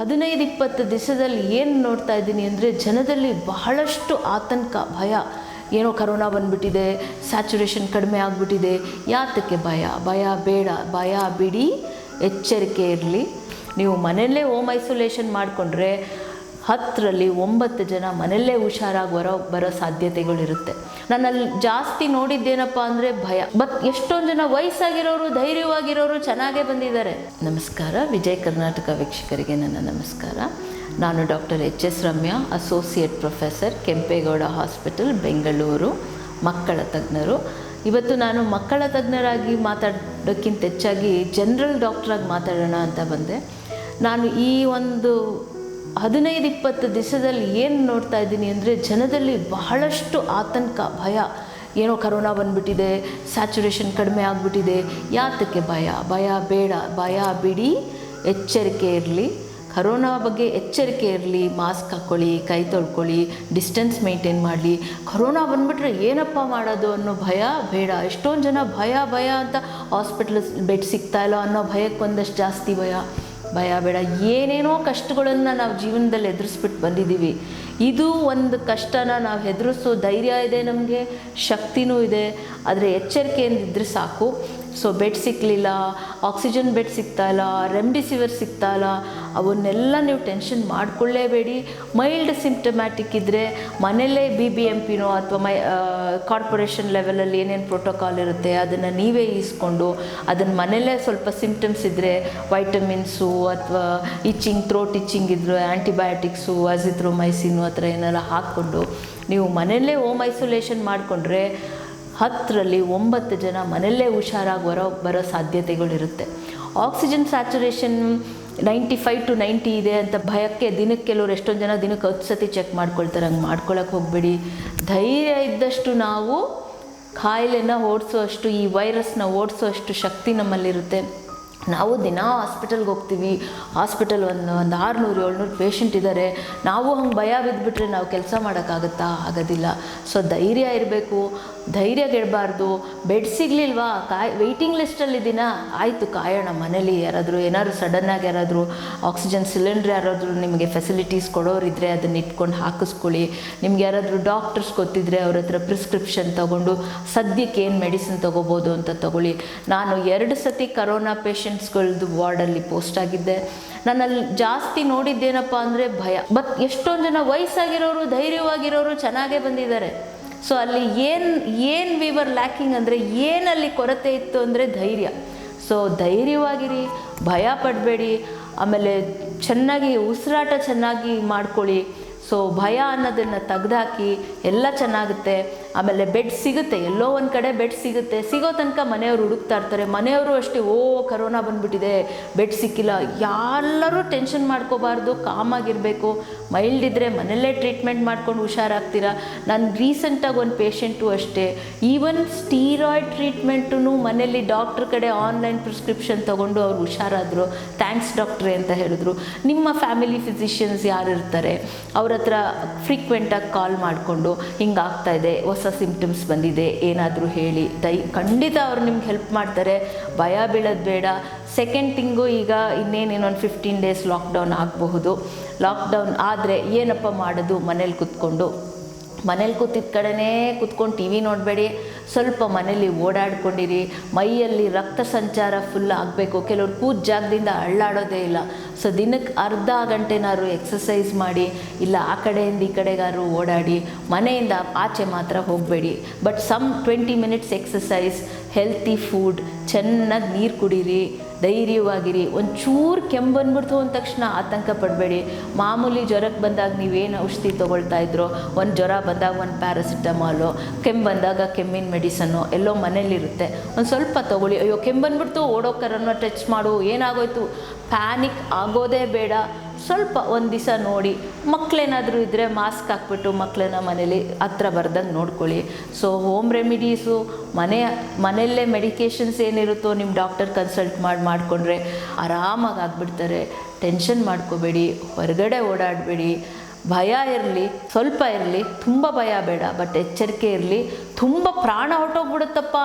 15-20 ದಿವಸದಲ್ಲಿ ಏನು ನೋಡ್ತಾ ಇದ್ದೀನಿ ಅಂದರೆ ಜನದಲ್ಲಿ ಬಹಳಷ್ಟು ಆತಂಕ, ಭಯ. ಏನೋ ಕರೋನಾ ಬಂದುಬಿಟ್ಟಿದೆ, ಸ್ಯಾಚುರೇಷನ್ ಕಡಿಮೆ ಆಗಿಬಿಟ್ಟಿದೆ. ಯಾತಕ್ಕೆ ಭಯ? ಭಯ ಬೇಡ, ಭಯ ಬಿಡಿ, ಎಚ್ಚರಿಕೆ ಇರಲಿ. ನೀವು ಮನೆಯಲ್ಲೇ ಹೋಮ್ ಐಸೋಲೇಷನ್ ಮಾಡಿಕೊಂಡ್ರೆ 10ರಲ್ಲಿ 9 ಜನ ಮನೆಯಲ್ಲೇ ಹುಷಾರಾಗಿ ಬರೋ ಸಾಧ್ಯತೆಗಳಿರುತ್ತೆ. ನನ್ನಲ್ಲಿ ಜಾಸ್ತಿ ನೋಡಿದ್ದೇನಪ್ಪ ಅಂದರೆ ಭಯ. ಬಟ್ ಎಷ್ಟೊಂದು ಜನ ವಯಸ್ಸಾಗಿರೋರು, ಧೈರ್ಯವಾಗಿರೋರು ಚೆನ್ನಾಗೇ ಬಂದಿದ್ದಾರೆ. ನಮಸ್ಕಾರ, ವಿಜಯ್ ಕರ್ನಾಟಕ ವೀಕ್ಷಕರಿಗೆ ನನ್ನ ನಮಸ್ಕಾರ. ನಾನು doctor HS Ramya, associate professor, Kempegowda hospital, Bengaluru, ಮಕ್ಕಳ ತಜ್ಞರು. ಇವತ್ತು ನಾನು ಮಕ್ಕಳ ತಜ್ಞರಾಗಿ ಮಾತಾಡೋಕ್ಕಿಂತ ಹೆಚ್ಚಾಗಿ ಜನರಲ್ ಡಾಕ್ಟ್ರಾಗಿ ಮಾತಾಡೋಣ ಅಂತ ಬಂದೆ. ನಾನು ಈ ಒಂದು 15-20 ದಿವಸದಲ್ಲಿ ಏನು ನೋಡ್ತಾ ಇದ್ದೀನಿ ಅಂದರೆ ಜನದಲ್ಲಿ ಬಹಳಷ್ಟು ಆತಂಕ, ಭಯ. ಏನೋ ಕರೋನಾ ಬಂದುಬಿಟ್ಟಿದೆ, ಸ್ಯಾಚುರೇಷನ್ ಕಡಿಮೆ ಆಗಿಬಿಟ್ಟಿದೆ. ಯಾತಕ್ಕೆ ಭಯ? ಭಯ ಬೇಡ, ಭಯ ಬಿಡಿ, ಎಚ್ಚರಿಕೆ ಇರಲಿ. ಕರೋನಾ ಬಗ್ಗೆ ಎಚ್ಚರಿಕೆ ಇರಲಿ. ಮಾಸ್ಕ್ ಹಾಕ್ಕೊಳ್ಳಿ, ಕೈ ತೊಳ್ಕೊಳ್ಳಿ, ಡಿಸ್ಟೆನ್ಸ್ ಮೇಂಟೈನ್ ಮಾಡಲಿ. ಕರೋನಾ ಬಂದುಬಿಟ್ರೆ ಏನಪ್ಪ ಮಾಡೋದು ಅನ್ನೋ ಭಯ ಬೇಡ. ಎಷ್ಟೊಂದು ಜನ ಭಯ ಅಂತ ಹಾಸ್ಪಿಟ್ಲ್ ಬೆಡ್ ಸಿಗ್ತಾಯಿಲ್ಲ ಅನ್ನೋ ಭಯಕ್ಕೆ ಒಂದಷ್ಟು ಜಾಸ್ತಿ ಭಯ ಬೇಡ. ಏನೇನೋ ಕಷ್ಟಗಳನ್ನು ನಾವು ಜೀವನದಲ್ಲಿ ಎದುರಿಸ್ಬಿಟ್ಟು ಬಂದಿದ್ದೀವಿ. ಇದು ಒಂದು ಕಷ್ಟನ ನಾವು ಎದುರಿಸೋ ಧೈರ್ಯ ಇದೆ, ನಮಗೆ ಶಕ್ತಿನೂ ಇದೆ. ಆದರೆ ಎಚ್ಚರಿಕೆಯಿಂದಿದ್ದರೆ ಸಾಕು. ಸೊ ಬೆಡ್ ಸಿಕ್ಕಲಿಲ್ಲ, ಆಕ್ಸಿಜನ್ ಬೆಡ್ ಸಿಗ್ತಾಯಿಲ್ಲ, ರೆಮ್ಡಿಸಿವಿರ್ ಸಿಗ್ತಾಯಿಲ್ಲ, ಅವನ್ನೆಲ್ಲ ನೀವು ಟೆನ್ಷನ್ ಮಾಡಿಕೊಳ್ಳೇಬೇಡಿ. ಮೈಲ್ಡ್ ಸಿಂಪ್ಟಮ್ಯಾಟಿಕ್ ಇದ್ದರೆ ಮನೆಯಲ್ಲೇ BBMPನೋ ಅಥವಾ ಕಾರ್ಪೊರೇಷನ್ ಲೆವೆಲಲ್ಲಿ ಏನೇನು ಪ್ರೋಟೋಕಾಲ್ ಇರುತ್ತೆ ಅದನ್ನು ನೀವೇ ಈಸ್ಕೊಂಡು ಅದನ್ನು ಮನೆಯಲ್ಲೇ ಸ್ವಲ್ಪ ಸಿಂಪ್ಟಮ್ಸ್ ಇದ್ದರೆ ವೈಟಮಿನ್ಸು ಅಥವಾ ಥ್ರೋಟ್ ಇಚ್ಚಿಂಗ್ ಇದ್ದರೆ ಆ್ಯಂಟಿಬಯೋಟಿಕ್ಸು, ಅಜಿಥ್ರೋಮೈಸಿನು ಆ ಥರ ಏನೆಲ್ಲ ಹಾಕ್ಕೊಂಡು ನೀವು ಮನೆಯಲ್ಲೇ ಹೋಮ್ ಐಸೋಲೇಷನ್ ಮಾಡಿಕೊಂಡ್ರೆ 10ರಲ್ಲಿ 9 ಜನ ಮನೆಯಲ್ಲೇ ಹುಷಾರಾಗಿ ಬರೋ ಸಾಧ್ಯತೆಗಳಿರುತ್ತೆ. ಆಕ್ಸಿಜನ್ ಸ್ಯಾಚುರೇಷನ್ 95 to 90 ಇದೆ ಅಂತ ಭಯಕ್ಕೆ ದಿನಕ್ಕೆ ಕೆಲವರು ಎಷ್ಟೊಂದು ಜನ ದಿನಕ್ಕೆ 10 ಸತಿ ಚೆಕ್ ಮಾಡ್ಕೊಳ್ತಾರೆ. ಹಂಗೆ ಮಾಡ್ಕೊಳಕ್ಕೆ ಹೋಗಬೇಡಿ. ಧೈರ್ಯ ಇದ್ದಷ್ಟು ನಾವು ಕಾಯಿಲೆನ ಓಡಿಸೋಷ್ಟು, ಈ ವೈರಸ್ನ ಓಡಿಸೋಷ್ಟು ಶಕ್ತಿ ನಮ್ಮಲ್ಲಿರುತ್ತೆ. ನಾವು ದಿನ ಹಾಸ್ಪಿಟಲ್ಗೆ ಹೋಗ್ತೀವಿ. ಹಾಸ್ಪಿಟಲ್ ಒಂದು 600-700 ಪೇಷಂಟ್ ಇದ್ದಾರೆ. ನಾವು ಹಂಗೆ ಭಯ ಬಿದ್ದುಬಿಟ್ರೆ ನಾವು ಕೆಲಸ ಮಾಡೋಕ್ಕಾಗುತ್ತಾ? ಆಗೋದಿಲ್ಲ. ಸೊ ಧೈರ್ಯ ಇರಬೇಕು, ಧೈರ್ಯಗೆಡಬಾರ್ದು. ಬೆಡ್ ಸಿಗಲಿಲ್ವಾ? ವೆಯ್ಟಿಂಗ್ ಲಿಸ್ಟಲ್ಲಿದ್ದೀನಾ? ಆಯಿತು, ಕಾಯೋಣ ಮನೇಲಿ. ಏನಾದರೂ ಸಡನ್ನಾಗಿ ಯಾರಾದರೂ ಆಕ್ಸಿಜನ್ ಸಿಲಿಂಡ್ರ್ ಯಾರಾದರೂ ನಿಮಗೆ ಫೆಸಿಲಿಟೀಸ್ ಕೊಡೋರಿದ್ದರೆ ಅದನ್ನು ಇಟ್ಕೊಂಡು ಹಾಕಿಸ್ಕೊಳ್ಳಿ. ನಿಮ್ಗೆ ಯಾರಾದರೂ ಡಾಕ್ಟರ್ಸ್ ಗೊತ್ತಿದ್ದರೆ ಅವ್ರ ಹತ್ರ ಪ್ರಿಸ್ಕ್ರಿಪ್ಷನ್ ತೊಗೊಂಡು ಸದ್ಯಕ್ಕೆ ಏನು ಮೆಡಿಸಿನ್ ತೊಗೋಬೋದು ಅಂತ ತೊಗೊಳ್ಳಿ. ನಾನು 2 ಸತಿ ಕರೋನಾ ಪೇಷಂಟ್ಸ್ಗಳದ್ದು ವಾರ್ಡಲ್ಲಿ ಪೋಸ್ಟ್ ಆಗಿದ್ದೆ. ನನ್ನಲ್ಲಿ ಜಾಸ್ತಿ ನೋಡಿದ್ದೇನಪ್ಪ ಅಂದರೆ ಭಯ. ಬಟ್ ಎಷ್ಟೊಂದು ಜನ ವಯಸ್ಸಾಗಿರೋರು, ಧೈರ್ಯವಾಗಿರೋರು ಚೆನ್ನಾಗೇ ಬಂದಿದ್ದಾರೆ. ಸೊ ಅಲ್ಲಿ ಏನು ವಿ ವರ್ ಲ್ಯಾಕಿಂಗ್ ಅಂದರೆ ಏನಲ್ಲಿ ಕೊರತೆ ಇತ್ತು ಅಂದರೆ ಧೈರ್ಯ. ಸೊ ಧೈರ್ಯವಾಗಿರಿ, ಭಯ ಪಡಬೇಡಿ. ಆಮೇಲೆ ಚೆನ್ನಾಗಿ ಉಸಿರಾಟ ಚೆನ್ನಾಗಿ ಮಾಡ್ಕೊಳ್ಳಿ. ಸೊ ಭಯ ಅನ್ನೋದನ್ನು ತೆಗ್ದಾಕಿ, ಎಲ್ಲ ಚೆನ್ನಾಗುತ್ತೆ. ಆಮೇಲೆ ಬೆಡ್ ಸಿಗುತ್ತೆ, ಎಲ್ಲೋ ಒಂದು ಕಡೆ ಬೆಡ್ ಸಿಗುತ್ತೆ. ಸಿಗೋ ತನಕ ಮನೆಯವರು ಹುಡುಕ್ತಾ ಇರ್ತಾರೆ. ಮನೆಯವರು ಅಷ್ಟೇ, ಕರೋನಾ ಬಂದುಬಿಟ್ಟಿದೆ, ಬೆಡ್ ಸಿಕ್ಕಿಲ್ಲ. ಎಲ್ಲರೂ ಟೆನ್ಷನ್ ಮಾಡ್ಕೋಬಾರ್ದು, ಕಾಮಾಗಿರಬೇಕು. ಮೈಲ್ಡ್ ಇದ್ದರೆ ಮನೆಯಲ್ಲೇ ಟ್ರೀಟ್ಮೆಂಟ್ ಮಾಡ್ಕೊಂಡು ಹುಷಾರಾಗ್ತೀರಾ. ನಾನು ರೀಸೆಂಟಾಗಿ ಒಂದು ಪೇಷಂಟು ಅಷ್ಟೇ, ಈವನ್ ಸ್ಟೀರಾಯ್ಡ್ ಟ್ರೀಟ್ಮೆಂಟು ಮನೆಯಲ್ಲಿ ಡಾಕ್ಟ್ರ್ ಕಡೆ ಆನ್ಲೈನ್ ಪ್ರಿಸ್ಕ್ರಿಪ್ಷನ್ ತೊಗೊಂಡು ಅವ್ರು ಹುಷಾರಾದರು. ಥ್ಯಾಂಕ್ಸ್ ಡಾಕ್ಟ್ರೇ ಅಂತ ಹೇಳಿದ್ರು. ನಿಮ್ಮ ಫ್ಯಾಮಿಲಿ ಫಿಸಿಷಿಯನ್ಸ್ ಯಾರು ಇರ್ತಾರೆ ಅವ್ರ ಹತ್ರ ಫ್ರೀಕ್ವೆಂಟಾಗಿ ಕಾಲ್ ಮಾಡಿಕೊಂಡು ಹಿಂಗಾಗ್ತಾಯಿದೆ, ಹೊಸ ಸಿಂಪ್ಟಮ್ಸ್ ಬಂದಿದೆ, ಏನಾದರೂ ಹೇಳಿ. ಖಂಡಿತ ಅವ್ರು ನಿಮ್ಗೆ ಹೆಲ್ಪ್ ಮಾಡ್ತಾರೆ. ಭಯ ಬೀಳೋದು ಬೇಡ. ಸೆಕೆಂಡ್ ಥಿಂಗು, ಈಗ ಇನ್ನೊಂದು 15 ಡೇಸ್ ಲಾಕ್ಡೌನ್ ಆಗಬಹುದು. ಲಾಕ್ಡೌನ್ ಆದರೆ ಏನಪ್ಪ ಮಾಡೋದು? ಮನೇಲಿ ಕೂತಿದ್ದ ಕಡೆನೇ ಕೂತ್ಕೊಂಡು TV ನೋಡಬೇಡಿ. ಸ್ವಲ್ಪ ಮನೇಲಿ ಓಡಾಡ್ಕೊಂಡಿರಿ. ಮೈಯಲ್ಲಿ ರಕ್ತ ಸಂಚಾರ ಫುಲ್ ಆಗಬೇಕು. ಕೆಲವ್ರು ಕೂತ ಜಾಗದಿಂದ ಅಳ್ಳಾಡೋದೇ ಇಲ್ಲ. ಸೊ ದಿನಕ್ಕೆ ಅರ್ಧ ಗಂಟೆನಾದ್ರು ಎಕ್ಸಸೈಸ್ ಮಾಡಿ, ಇಲ್ಲ ಆ ಕಡೆಯಿಂದ ಈ ಕಡೆಗಾದ್ರು ಓಡಾಡಿ. ಮನೆಯಿಂದ ಆಚೆ ಮಾತ್ರ ಹೋಗಬೇಡಿ. But 20 minutes exercise, healthy food, ಚೆನ್ನಾಗಿ ನೀರು ಕುಡೀರಿ, ಧೈರ್ಯವಾಗಿರಿ. ಒಂಚೂರು ಕೆಮ್ಮು ಬಂದ್ಬಿಡ್ತು ಅಂದ ತಕ್ಷಣ ಆತಂಕ ಪಡಬೇಡಿ. ಮಾಮೂಲಿ ಜ್ವರಕ್ಕೆ ಬಂದಾಗ ನೀವೇನು ಔಷಧಿ ತೊಗೊಳ್ತಾ ಇದ್ರೋ, ಒಂದು ಜ್ವರ ಬಂದಾಗ ಒಂದು ಪ್ಯಾರಾಸಿಟಮಾಲು, ಕೆಮ್ಮು ಬಂದಾಗ ಕೆಮ್ಮಿನ ಮೆಡಿಸನ್ನು ಎಲ್ಲೋ ಮನೇಲಿರುತ್ತೆ, ಒಂದು ಸ್ವಲ್ಪ ತೊಗೊಳ್ಳಿ. ಅಯ್ಯೋ ಕೆಮ್ಮು ಬಂದ್ಬಿಡ್ತು, ಓಡೋಕರನ್ನು ಟಚ್ ಮಾಡು, ಏನಾಗೋಯ್ತು, ಪ್ಯಾನಿಕ್ ಆಗೋದೇ ಬೇಡ. ಸ್ವಲ್ಪ ಒಂದು ದಿವಸ ನೋಡಿ. ಮಕ್ಕಳೇನಾದರೂ ಇದ್ದರೆ ಮಾಸ್ಕ್ ಹಾಕ್ಬಿಟ್ಟು ಮಕ್ಕಳನ್ನ ಮನೇಲಿ ಹತ್ರ ಬರ್ದಂಗೆ ನೋಡ್ಕೊಳ್ಳಿ. ಸೊ ಹೋಮ್ ರೆಮಿಡೀಸು, ಮನೆಯಲ್ಲೇ ಮೆಡಿಕೇಷನ್ಸ್ ಏನಿರುತ್ತೋ ನಿಮ್ಮ ಡಾಕ್ಟರ್ ಕನ್ಸಲ್ಟ್ ಮಾಡಿಕೊಂಡ್ರೆ ಆರಾಮಾಗಿ ಆಗಿಬಿಡ್ತಾರೆ. ಟೆನ್ಷನ್ ಮಾಡ್ಕೋಬೇಡಿ, ಹೊರಗಡೆ ಓಡಾಡಬೇಡಿ. ಭಯ ಇರಲಿ, ಸ್ವಲ್ಪ ಇರಲಿ, ತುಂಬ ಭಯ ಬೇಡ. ಬಟ್ ಎಚ್ಚರಿಕೆ ಇರಲಿ. ತುಂಬ ಪ್ರಾಣ ಹೊರಟೋಗ್ಬಿಡುತ್ತಪ್ಪ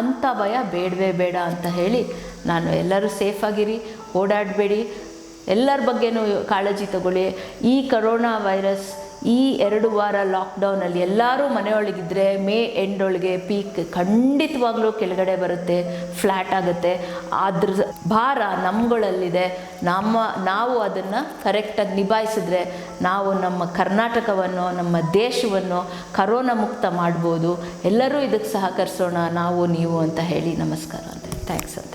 ಅಂಥ ಭಯ ಬೇಡವೇ ಬೇಡ ಅಂತ ಹೇಳಿ ನಾನು ಎಲ್ಲರೂ ಸೇಫಾಗಿರಿ, ಓಡಾಡಬೇಡಿ. ಎಲ್ಲರ ಬಗ್ಗೆನೂ ಕಾಳಜಿ ತಗೊಳ್ಳಿ. ಈ ಕರೋನಾ ವೈರಸ್ ಈ 2 ವಾರ ಲಾಕ್ಡೌನಲ್ಲಿ ಎಲ್ಲರೂ ಮನೆಯೊಳಗಿದ್ದರೆ ಮೇ ಎಂಡೊಳಗೆ ಪೀಕ್ ಖಂಡಿತವಾಗ್ಲೂ ಕೆಳಗಡೆ ಬರುತ್ತೆ, ಫ್ಲ್ಯಾಟ್ ಆಗುತ್ತೆ. ಅದ್ರ ಭಾರ ನಮ್ಗಳಲ್ಲಿದೆ. ನಾವು ಅದನ್ನು ಕರೆಕ್ಟಾಗಿ ನಿಭಾಯಿಸಿದ್ರೆ ನಾವು ನಮ್ಮ ಕರ್ನಾಟಕವನ್ನು, ನಮ್ಮ ದೇಶವನ್ನು ಕರೋನಾ ಮುಕ್ತ ಮಾಡ್ಬೋದು. ಎಲ್ಲರೂ ಇದಕ್ಕೆ ಸಹಕರಿಸೋಣ, ನಾವು ನೀವು ಅಂತ ಹೇಳಿ ನಮಸ್ಕಾರ ಅಂತ ಥ್ಯಾಂಕ್ಸ್ ಅಂತ.